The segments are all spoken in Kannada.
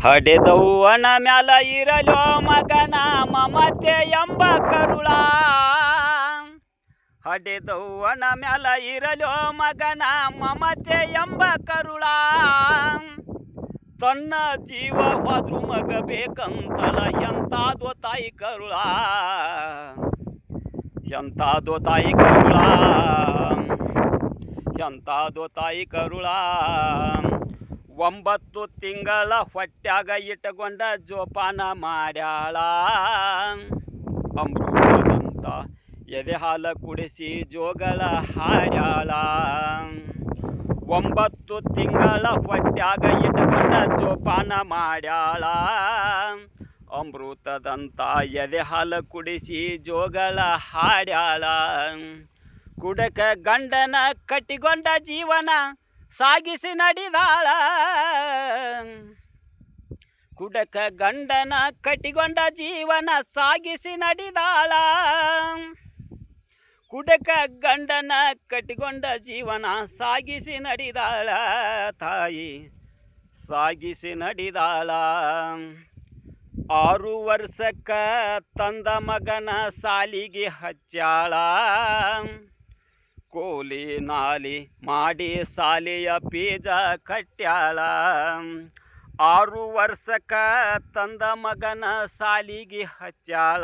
ಹಡೆದವ್ವನ ಮ್ಯಾಲ ಇರಲೋ ಮಗನ ಮಮತೆ ಎಂಬ ಕರುಳ. ಹಡೆದವ್ವನ ಮ್ಯಾಲ ಇರಲೋ ಮಗನ ಮಮತೆ ಎಂಬ ಕರುಳ. ತನ್ನ ಜೀವ ಹೋದ್ರು ಮಗ ಬೇಕಂತಲ ಎಂತಾದೋ ತಾಯಿ ಕರುಳ. ಎಂತಾದೋ ತಾಯಿ ಕರುಳ. ಎಂತಾದೋ ತಾಯಿ ಕರುಳ. 9 ತಿಂಗಳ ಹೊಟ್ಯಾಗ ಇಟ್ಟುಕೊಂಡ ಜೋಪಾನ ಮಾಡ್ಯಾಳ. ಅಮೃತದಂತ ಎದೆ ಹಾಲ ಕುಡಿಸಿ ಜೋಗಳ ಹಾಡ್ಯಾಳ. 9 ತಿಂಗಳ ಹೊಟ್ಯಾಗ ಇಟ್ಟುಕೊಂಡ ಜೋಪಾನ ಮಾಡ್ಯಾಳ. ಅಮೃತದಂತ ಎದೆ ಹಾಲ ಕುಡಿಸಿ ಜೋಗಳ ಹಾಡ್ಯಾಳ. ಕುಡಕ ಗಂಡನ ಕಟ್ಟಿಕೊಂಡ ಜೀವನ ಸಾಗಿಸಿ ನಡೆದಾಳ. ಕುಡಕ ಗಂಡನ ಕಟ್ಟಿಕೊಂಡ ಜೀವನ ಸಾಗಿಸಿ ನಡೆದಾಳ. ಕುಡಕ ಗಂಡನ ಕಟ್ಟಿಕೊಂಡ ಜೀವನ ಸಾಗಿಸಿ ನಡೆದಾಳ. ತಾಯಿ ಸಾಗಿಸಿ ನಡೆದಾಳ. 6 ವರ್ಷಕ್ಕ ತಂದ ಮಗನ ಸಾಲಿಗೆ ಹಚ್ಚಾಳ. ಕೋಲಿ ನಾಲಿ ಮಾಡಿ ಸಾಲಿಯ ಬೀಜ ಕಟ್ಯಾಳ. 6 ವರ್ಷಕ್ಕ ತಂದ ಮಗನ ಸಾಲಿಗೆ ಹಚ್ಚಾಳ.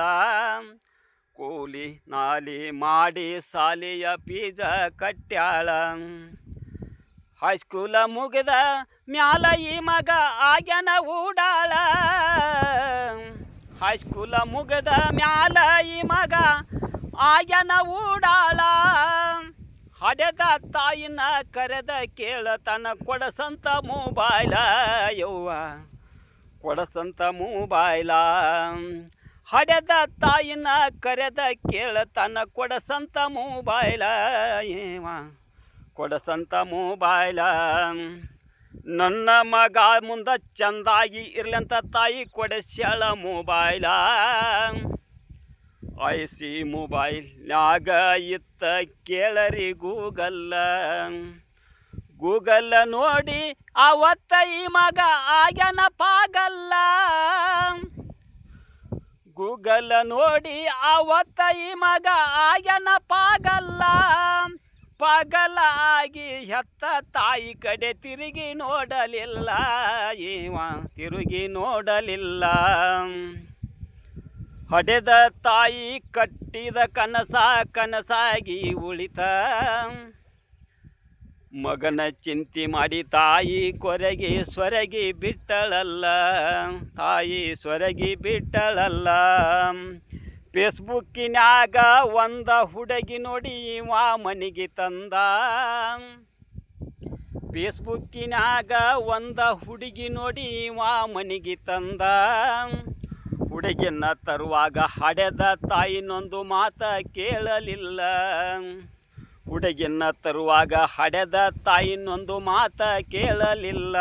ಕೋಲಿ ನಾಲಿ ಮಾಡಿ ಸಾಲಿಯ ಬೀಜ ಕಟ್ಯಾಳ. ಹೈಸ್ಕೂಲ ಮುಗಿದ ಮ್ಯಾಲ ಈ ಮಗ ಆಗ್ಯಾನ ಊಡಾಳ. ಹೈಸ್ಕೂಲ ಮುಗಿದ ಮ್ಯಾಲ ಈ ಮಗ ಆಗ್ಯಾನ ಊಡಾಳ. ಹಡೆದ ತಾಯಿನ ಕರೆದ ಕೇಳತನ ಕೊಡಸಂತ ಮೊಬೈಲ. ಯವ್ವ ಕೊಡಸಂತ ಮೊಬೈಲ. ಹಡೆದ ತಾಯಿನ ಕರೆದ ಕೇಳತನ ಕೊಡಸಂತ ಮೊಬೈಲ. ಏವ ಕೊಡಸಂತ ಮೊಬೈಲ. ನನ್ನ ಮಗ ಮುಂದೆ ಚಂದಾಗಿ ಇರ್ಲಂತ ತಾಯಿ ಕೊಡಸ್ಯಾಳ ಮೊಬೈಲ. ಐಸಿ ಮೊಬೈಲ್ನಾಗ ಇತ್ತ ಕೇಳರಿ ಗೂಗಲ್ಲ. ಗೂಗಲ್ಲ ನೋಡಿ ಅವತ್ತ ಈ ಮಗ ಆಗ್ಯಾನ ಪಾಗಲ್ಲ. ಗೂಗಲ್ ನೋಡಿ ಅವತ್ತ ಈ ಮಗ ಆಗ್ಯಾನ ಪಾಗಲ್ಲ. ಪಾಗಲ ಆಗಿ ಹೆತ್ತ ತಾಯಿ ಕಡೆ ತಿರುಗಿ ನೋಡಲಿಲ್ಲ. ಇವ ತಿರುಗಿ ನೋಡಲಿಲ್ಲ. ಹಡೆದ ತಾಯಿ ಕಟ್ಟಿದ ಕನಸ ಕನಸಾಗಿ ಉಳಿತ. ಮಗನ ಚಿಂತೆ ಮಾಡಿ ತಾಯಿ ಕೊರಗಿ ಸ್ವರಗಿ ಬಿಟ್ಟಳಲ್ಲ. ತಾಯಿ ಸ್ವರಗಿ ಬಿಟ್ಟಳಲ್ಲ. ಫೇಸ್ಬುಕ್ಕಿನ್ಯಾಗ ಒಂದ ಹುಡುಗಿ ನೋಡಿ ಇವ ಮನೆಗೆ ತಂದ. ಫೇಸ್ಬುಕ್ಕಿನ್ಯಾಗ ಒಂದ ಹುಡುಗಿ ನೋಡಿ ಇವ ಮನೆಗೆ ತಂದ. ಹುಡುಗಿನ ತರುವಾಗ ಹಡೆದ ತಾಯಿನೊಂದು ಮಾತ ಕೇಳಲಿಲ್ಲ. ಹುಡುಗಿನ ತರುವಾಗ ಹಡೆದ ತಾಯಿನೊಂದು ಮಾತ ಕೇಳಲಿಲ್ಲ.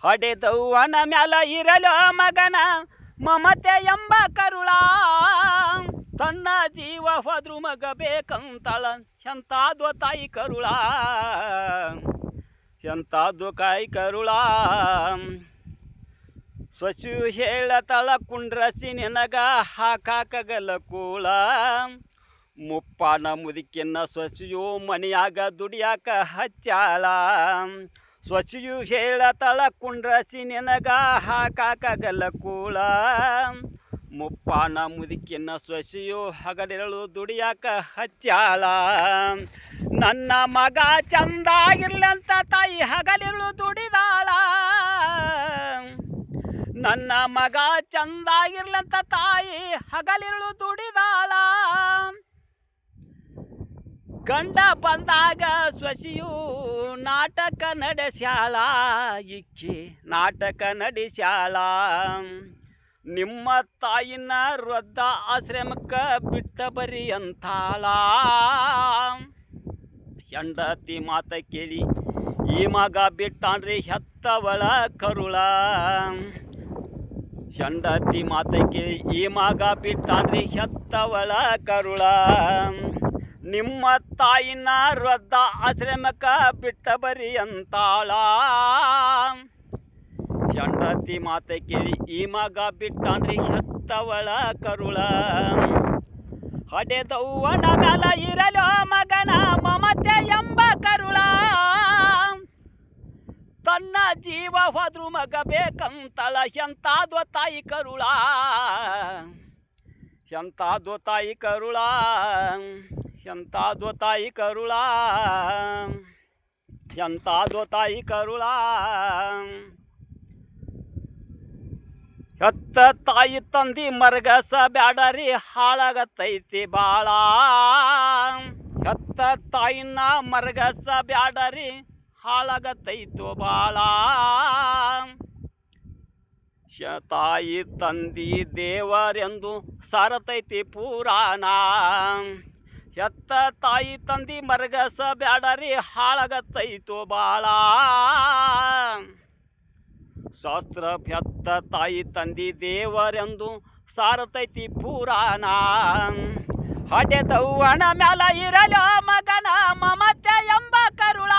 ಹಡೆದವ್ವನ ಮ್ಯಾಲ ಇರಲೋ ಮಗನ ಮಮತೆ ಎಂಬ ಕರುಳ. ತನ್ನ ಜೀವ ಹೋದ್ರು ಮಗ ಬೇಕಂತಳ ಎಂತಾದೋ ತಾಯಿ ಕರುಳ. ಎಂತಾದೋ ಕಾಯಿ ಕರುಳ. ಸೊಸು ಹೇಳತಳ ಕುಂಡ್ರಸಿ ನಿನಗ ಹಾಕಾಕಗಲ ಕೂಳ. ಮುಪ್ಪಾನ ಮುದುಕಿನ ಸೊಸೆಯು ಮನೆಯಾಗ ದುಡಿಯಾಕ ಹಚ್ಚಾಳ. ಸೊಸೆಯು ಹೇಳತಳ ಕುಂಡ್ರಸಿ ನಿನಗ ಹಾಕಾಕಗಲ ಕೂಳ. ಮುಪ್ಪಾನ ಮುದುಕಿನ ಸೊಸೆಯು ಹಗಲಿರಳು ದುಡಿಯಾಕ ಹಚ್ಚಾಳ. ನನ್ನ ಮಗ ಚಂದಾಗಿರ್ಲಂತ ತಾಯಿ ಹಗಲಿರಳು ದುಡಿದಾಳ. ನನ್ನ ಮಗ ಚಂದಾಗಿರ್ಲಂತ ತಾಯಿ ಹಗಲಿರಳು ದುಡಿದಾಳ. ಗಂಡ ಬಂದಾಗ ಸೊಸೆಯು ನಾಟಕ ನಡೆಸ್ಯಾಳ. ಇಕ್ಕಿ ನಾಟಕ ನಡೆಸ್ಯಾಳ. ನಿಮ್ಮ ತಾಯಿನ ವೃದ್ಧ ಆಶ್ರಮಕ್ಕೆ ಬಿಟ್ಟ ಬರಿ ಅಂತಾಳ. ಹೆಂಡತಿ ಮಾತ ಕೇಳಿ ಈ ಮಗ ಬಿಟ್ಟಾನ್ರಿ ಹೆತ್ತವಳ ಕರುಳ. ಹೆಂಡತಿ ಮಾತ ಕೇಳಿ ಈ ಮಗ ಬಿಟ್ಟಾನ್ರಿ ಹೆತ್ತವಳ ಕರುಳ. ನಿಮ್ಮ ತಾಯಿನ ವೃದ್ಧ ಆಶ್ರಮಕ್ಕೆ ಬಿಟ್ಟ ಬರಿ ಅಂತಾಳ. ಹೆಂಡತಿ ಮಾತೆ ಕೇಳಿ ಈ ಮಗ ಬಿಟ್ಟಾನ್ರಿ ಹೆತ್ತವಳ ಕರುಳ ಹಡೆದವ್ವನ ಮ್ಯಾಲ ಇರಲೋ ಮಗನ ಮಮತೆ ಎಂಬ ಕರುಳ ತನ್ನ ಜೀವ ಹೋದ್ರು ಮಗ ಬೇಕಂತಳ ಎಂತಾದ್ವ ತಾಯಿ ಕರುಳ ಎಂತಾದ್ವ ತಾಯಿ ಕರುಳ ಎಂತಾದ್ವ ತಾಯಿ ಕರುಳ ಎಂತಾದ್ವ ತಾಯಿ ಕರುಳ ಹೆತ್ತ ತಾಯಿ ತಂದಿ ಮರಗಸ ಬ್ಯಾಡರಿ ಹಾಳಾಗತೈತಿ ಬಾಳ ಹೆತ್ತ ತಾಯಿನ ಮರಗಸ ಬ್ಯಾಡರಿ ಹಾಳಾಗತೈತು ಬಾಳ ತಾಯಿ ತಂದಿ ದೇವರೆಂದು ಸಾರತೈತಿ ಪುರಾಣ ಹೆತ್ತ ತಾಯಿ ತಂದಿ ಮರಗಸ ಬ್ಯಾಡರಿ ಹಾಳಾಗತೈತು ಬಾಳ ಶಾಸ್ತ್ರ ಹೆತ್ತ ತಾಯಿ ತಂದಿ ದೇವರೆಂದು ಸಾರತೈತಿ ಪುರಾಣ ಹಡೆದವ್ವನ ಮ್ಯಾಲ ಇರಲೋ ಮಗನ ಮಮತೆ ಎಂಬ ಕರುಳ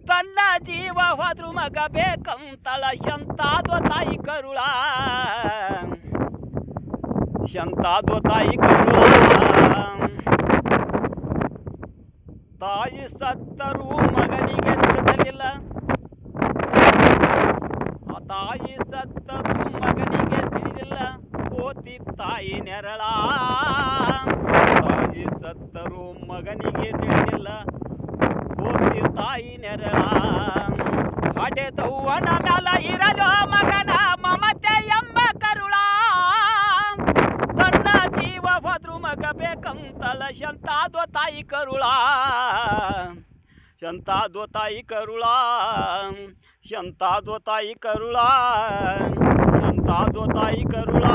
ತನ್ನ ಜೀವ ಹೋದ್ರು ಮಗ ಬೇಕಂತಳ ಎಂತಾದ್ವ ತಾಯಿ ಕರುಳ ಎಂತಾದ್ವ ತಾಯಿ ಕರುಳ ತಾಯಿ ಸತ್ತರೂ ಮಗನಿಗೆ ತಿಳಿಸಲಿಲ್ಲ ತಾಯಿ ಸತ್ತರೂ ಮಗನಿಗೆ ತಿಳಿದಿಲ್ಲ ಕೋತಿ ತಾಯಿ ನೆರಳ ತಾಯಿ ಸತ್ತರೂ ಮಗನಿಗೆ ತಿಳಿದಿಲ್ಲ ಕೋತಿ ತಾಯಿ ನೆರಳ ಹಡೆದವ್ವನ ಮ್ಯಾಲ ಇರಲೋ ಮಗನ ಮಮತೆ ಎಂಬ ಕರುಳ ತನ್ನ ಜೀವ ಹೋದ್ರು ಮಗ ಬೇಕಂತಳ ಎಂತಾದ್ವ ತಾಯಿ ಕರುಳ ಎಂತಾದ್ವ ತಾಯಿ ಕರುಳ ಎಂತಾದ್ವ ತಾಯಿ ಕರುಳ ಎಂತಾದ್ವ ತಾಯಿ ಕರುಳ